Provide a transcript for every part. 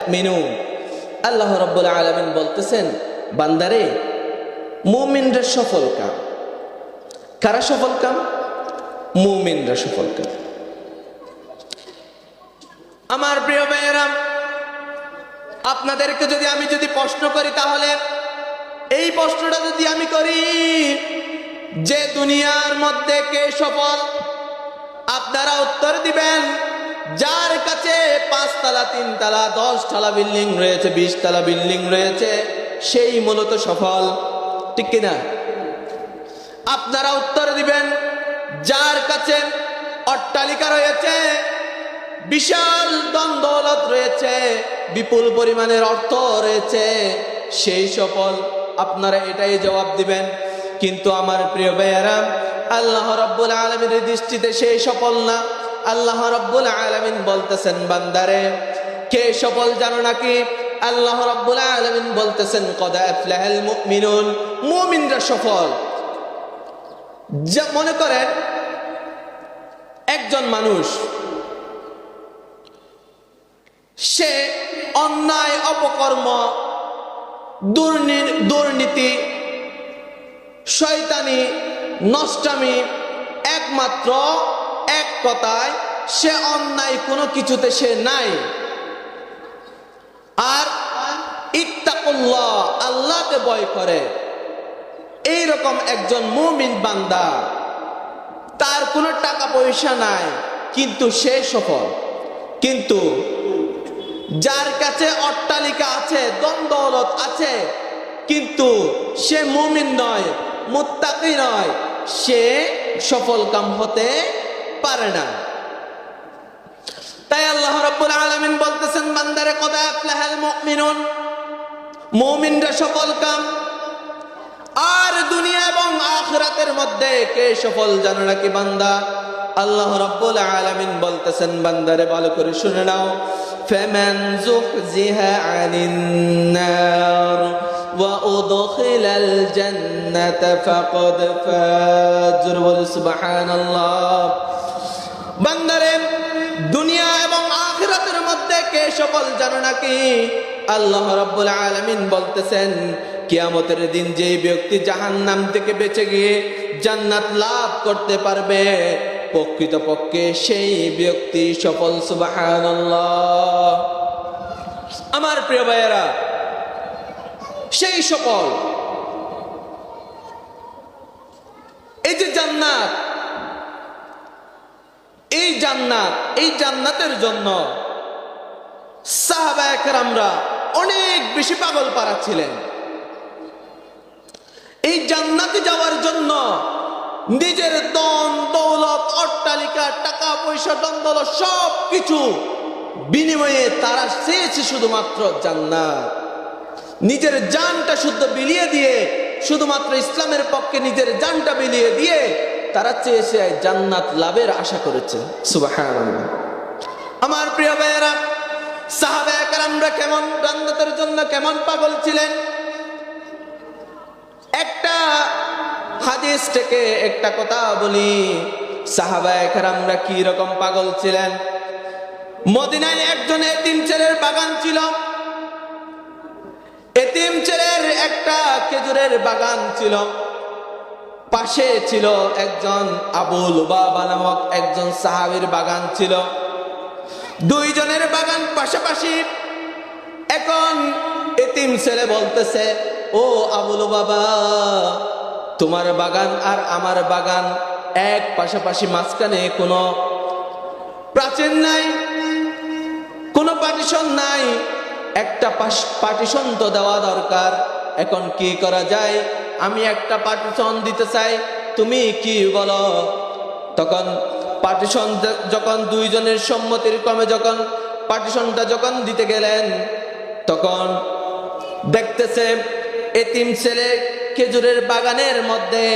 মিনু আল্লাহ রাব্বুল আলামিন বলতেছেন, বান্দারে মুমিনরা সফল কাম। কারা সফল কাম? মুমিনরা সফল কাম। আমার প্রিয় ভাইয়েরা, আপনাদেরকে আমি যদি প্রশ্ন করি, তাহলে এই প্রশ্নটা যদি আমি করি যে দুনিয়ার মধ্যে কে সফল, আপনারা উত্তর দিবেন যার কাছে 5 তলা 3 তলা 10 তলা বিল্ডিং রয়েছে, 20 তলা বিল্ডিং রয়েছে, সেই মূলত সফল। ঠিক কিনা? আপনারা উত্তর দিবেন যার কাছে অট্টালিকা রয়েছে, বিশাল ধন দৌলত রয়েছে, বিপুল পরিমাণের অর্থ রয়েছে, সেই সফল। আপনারা এটাই জবাব দিবেন। কিন্তু আমার প্রিয় ভাইয়েরা, আল্লাহ রাব্বুল আলামিনের দৃষ্টিতে সেই সফল না। আল্লাহ রাব্বুল আলামিন বলতেছেন, বান্দারে কে সফল জানো নাকি? আল্লাহ রাব্বুল আলামিন বলতেছেন, কদ আফলাহাল মুমিনুন, মুমিনরা সফল। মনে করেন একজন মানুষ, সে অন্যায় অপকর্ম, দুর্নীতি, শয়তানি, নষ্টামি, একমাত্র এক কথায় সে অন্যায় কোনো কিছুতে সে নাই। আর ইত্তাকুল্লাহ, আল্লাহকে ভয় করে, এইরকম একজন মুমিন বান্দা, তার কোনো টাকা পয়সা নাই কিন্তু সে সফল। কিন্তু যার কাছে অট্টালিকা আছে, ধন দৌলত আছে, কিন্তু সে মুমিন নয়, মুত্তাকি নয়, সে সফল কাম হতে পারে না। তাই আল্লাহ রাব্বুল আলামিন বলতেছেন, বান্দারে কদ আফলাহাল মুমিনুন, মুমিনরা সফল কাম। আর দুনিয়া এবং আখিরাতের মধ্যে কে সফল জানো নাকি বান্দা? আল্লাহ রাব্বুল আলামিন বলতেছেন, বান্দারে ভালো করে শুনে নাও, ফামান যুহজিহা আনিন নার ওয়া উদখিলাল জান্নাতা ফাকাদ ফাজ। সুবহানাল্লাহ। বান্দারে দুনিয়া এবং আখিরাতের মধ্যে কে সফল জানো নাকি? আল্লাহ রাব্বুল আলামিন বলতেছেন, কিয়ামতের দিন যেই ব্যক্তি জাহান্নাম থেকে বেঁচে গিয়ে জান্নাত লাভ করতে পারবে, প্রকৃতপক্ষে সেই ব্যক্তি সফল। সুবহানাল্লাহ। আমার প্রিয় ভাইয়েরা, সেই সফল। এই যে জান্নাত, এই জান্নাতের জন্য সাহাবায়ে কেরামরা অনেক বেশি পাগল পারা ছিলেন। এই জান্নাতে যাওয়ার জন্য নিজের ধন দৌলত, অট্টালিকা, টাকা পয়সা, ধন দৌলত সব কিছু বিনিময়ে তারা চেয়েছে শুধুমাত্র জান্নাত। নিজের জানটা শুদ্ধ বিলিয়ে দিয়ে, শুধুমাত্র ইসলামের পক্ষে নিজের জানটা বিলিয়ে দিয়ে তারা চেয়েছে জান্নাত লাভের আশা করেছে। সুবহানাল্লাহ। আমার প্রিয় ভাইয়েরা, সাহাবায়ে কেরামরা কেমন জান্নাতের জন্য কেমন পাগল ছিলেন? একটা হাদিস থেকে একটা কথা বলি, সাহাবায়ে কেরামরা কি রকম পাগল ছিলেন। মদিনায় একজন এতিম ছেলের বাগান ছিল। এতিম ছেলের একটা খেজুরের বাগান ছিল। পাশে ছিল একজন আবু লুবাবা নামক একজন সাহাবীর বাগান ছিল। দুইজনের বাগান পাশাপাশি। এখন এতিম ছেলে বলতেছে, ও আবু লুবাবা, তোমার বাগান আর আমার বাগান এক পাশাপাশি, মাঝখানে কোনো প্রাচীর নাই, কোনো পার্টিশন নাই, একটা পার্টিশন তো দেওয়া দরকার। এখন কি করা যায়? আমি একটা পার্টিশন দিতে চাই, তুমি কি বলো? তখন পার্টিশন যখন দুইজনের সম্মতির ক্রমে যখন পার্টিশনটা যখন দিতে গেলেন, তখন দেখতেছে এতিম ছেলে খেজুরের বাগানের মধ্যে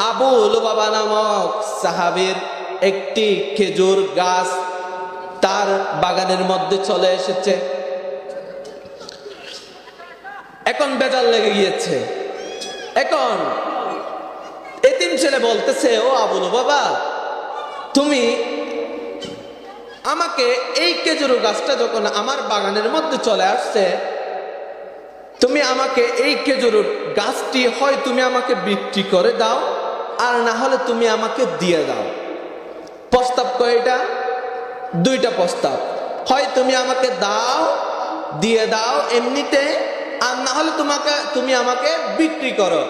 আবু লুবাবা নামক সাহাবীর একটি খেজুর গাছ তার বাগানের মধ্যে চলে এসেছে। এখন বেজাল লেগে গিয়েছে। এখন এতিম ছেলে বলতেছে, ও আবু লুবাবা, তুমি আমাকে এই খেজুর গাছটা যখন আমার বাগানের মধ্যে চলে আসছে, তুমি আমাকে এই খেজুর গাছটি হয় তুমি আমাকে বিক্রি করে দাও, আর না হলে তুমি আমাকে দিয়ে দাও। প্রস্তাব কয়টা? দুইটা প্রস্তাব। হয় তুমি আমাকে দাও, দিয়ে দাও এমনিতে, আর না হলে তুমি আমাকে বিক্রি করো।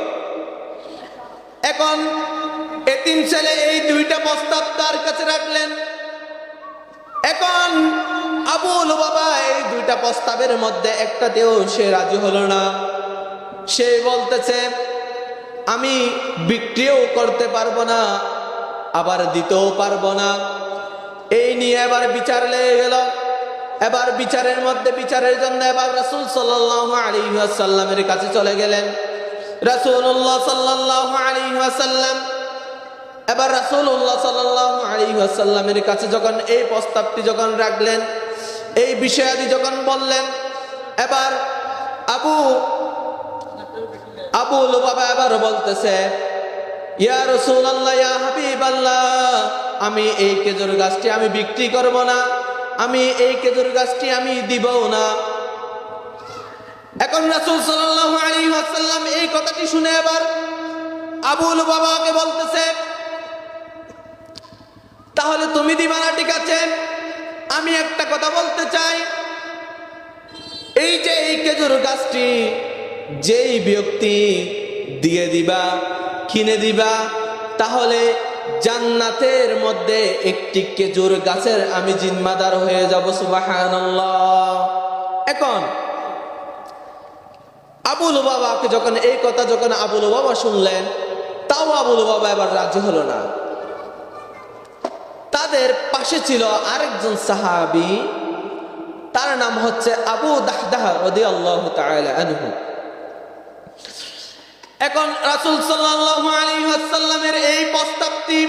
এখন এতিম ছেলে এই দুইটা প্রস্তাব তার কাছে রাখলেন। এখন আবু লুবাবা এই দুইটা প্রস্তাবের মধ্যে একটাতেও সে রাজি হলো না। সে বলতেছে আমি বিক্রিও করতে পারবো না, আবার দিতেও পারবো না। এই নিয়ে এবার বিচার লেগে গেল। এবার বিচারের জন্য এবার রাসূল সাল্লাল্লাহু আলাইহি ওয়াসাল্লামের কাছে চলে গেলেন। রাসূলুল্লাহ সাল্লাল্লাহু আলাইহি ওয়াসাল্লাম এবার রাসূলুল্লাহ সাল্লাল্লাহু আলাইহি ওয়াসাল্লামের কাছে যখন এই প্রস্তাবটি যখন রাখলেন, এই বিষয়াদি যখন বললেন, এবার আবু লুবাবা এবার বলতেছে ইয়া রাসূলুল্লাহ, ইয়া হাবিবাল্লাহ, আমি এই খেজুর গাছটি আমি বিক্রি করব না, আমি এই খেজুর গাছটি আমি দিবও না। এখন রাসূল সাল্লাল্লাহু আলাইহি ওয়াসাল্লাম এই কথাটি শুনে এবার আবু লুবাবাকে বলতেছে তাহলে তুমি দিবা না, ঠিক আছে, আমি একটা কথা বলতে চাই। এই যে এই খেজুর গাছটি যেই ব্যক্তি দিয়ে দিবা, কিনে দিবা, তাহলে জান্নাতের মধ্যে একটি খেজুর গাছের আমি জিম্মাদার হয়ে যাব। সুবহানাল্লাহ। এখন আবু লুবাবাকে যখন এই কথা যখন আবু লুবাবা শুনলেন, তাও আবু লুবাবা এবার রাজি হলো না। তাদের পাশে ছিল আরেকজন সাহাবী, তার নাম হচ্ছে আবু দাহদাহ রাদিয়াল্লাহু তাআলা আনহু। এখন রাসূল সাল্লাল্লাহু আলাইহি ওয়াসাল্লামের এই প্রস্তাবটি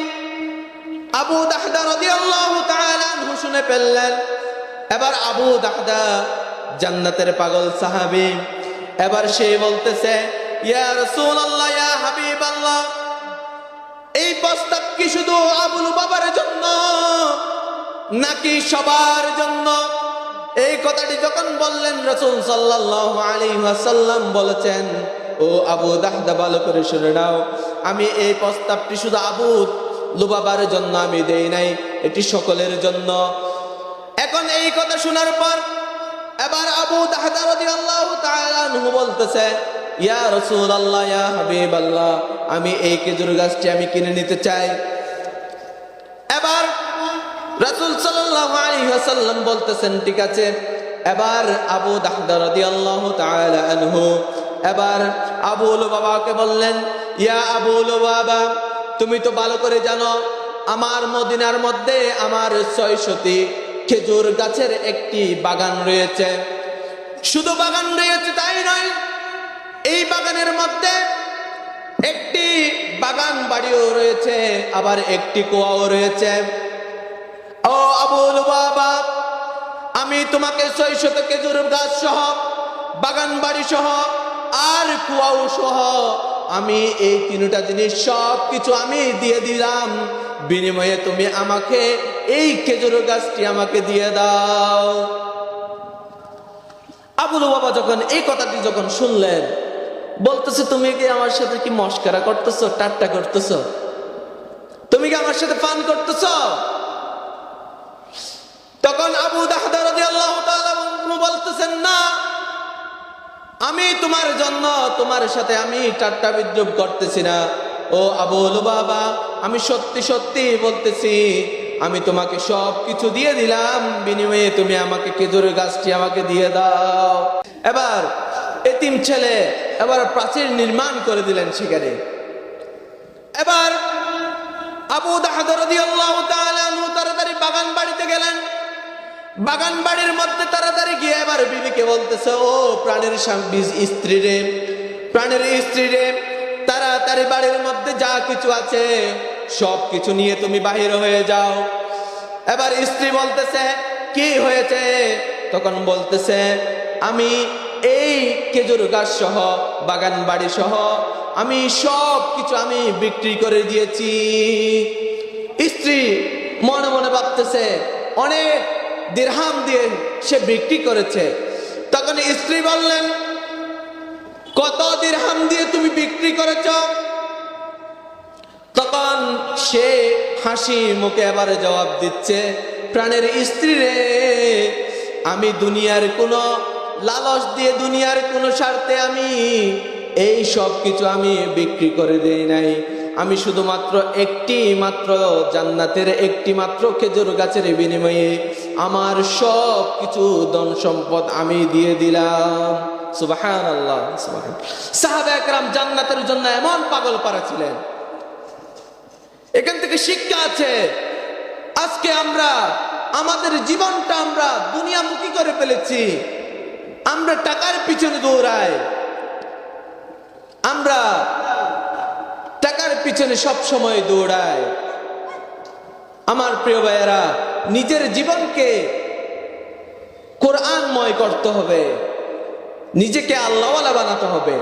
আবু দাহদাহ রাদিয়াল্লাহু তাআলা আনহু শুনে ফেললেন। এবার আবু দাহদাহ জান্নাতের পাগল সাহাবী, এবার সে বলতেছে ইয়া রাসূলুল্লাহ, ইয়া হাবিবাল্লাহ, এই প্রস্তাব কি শুধু আবু লুবাবার জন্য নাকি সবার জন্য? এই কথাটি যখন বললেন, রাসূল সাল্লাল্লাহু আলাইহি ওয়াসাল্লাম বলেছেন ও আবু দাহদাহ, ভালো করে শুনে নাও, আমি এই প্রস্তাবটি শুধু আবু লুবাবার জন্য আমি দেই নাই, এটি সকলের জন্য। এখন এই কথা শোনার পর এবার আবু দাহদাহ রাদিয়াল্লাহু তাআলা আনহু বলতেছে ইয়া রাসূলুল্লাহ, ইয়া হাবিবাল্লাহ, আমি এই খেজুর গাছটি আমি কিনে নিতে চাই। এবার রাসূল সাল্লাল্লাহু আলাইহি ওয়াসাল্লাম বলতেছেন ঠিক আছে। এবার আবু দাহদাহ রাদিয়াল্লাহু তাআলা আনহু এবার আবু লুবাবাকে বললেন ইয়া আবু লুবাবা, তুমি তো ভালো করে জানো আমার মদিনার মধ্যে আমার 600টি খেজুর গাছের একটি বাগান রয়েছে। শুধু বাগান রয়েছে তাই নয়, এই বাগানের মধ্যে একটি বাগান বাড়িও রয়েছে, আবার একটি কুয়াও রয়েছে। ও আবু লুবাবা, আমি তোমাকে 600 খেজুর গাছ সহ, বাগান বাড়ি সহ, আর কুয়াও সহ আমি এই তিনটা জিনিস সব কিছু আমি দিয়ে দিলাম, বিনিময়ে তুমি আমাকে এই খেজুর গাছটি আমাকে দিয়ে দাও। আবু লুবাবা যখন এই কথাটি যখন শুনলেন, বলতেছে তুমি কি আমার সাথে কি মস্করা করতেছো, ঠাট্টা করতেছো? তুমি কি আমার সাথে ফান করতেছো? তখন আবু দাহদাহ রাদিয়াল্লাহু তাআলা বলতেছেন না, আমি তোমার জন্য তোমার সাথে আমি ঠাট্টা বিদ্রুপ করতেছি না। ও আবু লুবাবা, আমি সত্যি সত্যি বলতেছি, আমি তোমাকে সব কিছু দিয়ে দিলাম, বিনিময়ে তুমি আমাকে খেজুর গাছটি আমাকে দিয়ে দাও। এবার এতিম ছেলে এবার প্রাচীর নির্মাণ করে দিলেন সেখানে। এবার আবু দাহদাহ রাদিয়াল্লাহু তাআলা আনহু তাড়াতাড়ি বাগান বাড়িতে গেলেন। বাগান বাড়ির মধ্যে তাড়াতাড়ি গিয়ে এবার বিবিকে বলতেছে ও প্রাণের স্ত্রী রে, তাড়াতাড়ি বাড়ির মধ্যে যা কিছু আছে সব কিছু নিয়ে তুমি বাহির হয়ে যাও। এবার স্ত্রী বলতেছে কি হয়েছে? তখন বলতেছে আমি এই খেজুর গাছ সহ, বাগান বাড়ি সহ আমি সব কিছু আমি বিক্রি করে দিয়েছি। স্ত্রী মনে মনে ভাবতেছে অনেক দিরহাম দিয়ে সে বিক্রি করেছে। তখন স্ত্রী বললেন, কত দিরহাম দিয়ে তুমি বিক্রি করেছ? তখন সে হাসি মুখে এবারে জবাব দিচ্ছে, প্রাণের স্ত্রী রে, আমি দুনিয়ার কোনো লালচ দিয়ে, দুনিয়ার কোনো স্বার্থে আমি এই সব কিছু আমি বিক্রি করে দেই নাই। আমি শুধুমাত্র একটি মাত্র জান্নাতের একটি মাত্র খেজুর গাছের বিনিময়ে আমার সব কিছু ধন সম্পদ আমি দিয়ে দিলাম। সুবহানাল্লাহ, সুবহানাল্লাহ। সাহাবা একরাম জান্নাতের জন্য এমন পাগল পারা ছিলেন। এখান থেকে শিক্ষা আছে, আজকে আমরা আমাদের জীবনটা আমরা দুনিয়ামুখী করে ফেলেছি। আমরা টাকার পিছনে দৌড়াই, আমরা টাকার পিছনে সব সময় দৌড়াই। আমার প্রিয় ভাইয়েরা, নিজের জীবনকে কোরআনময় করতে হবে, নিজেকে আল্লাহওয়ালা বানাতে হবে।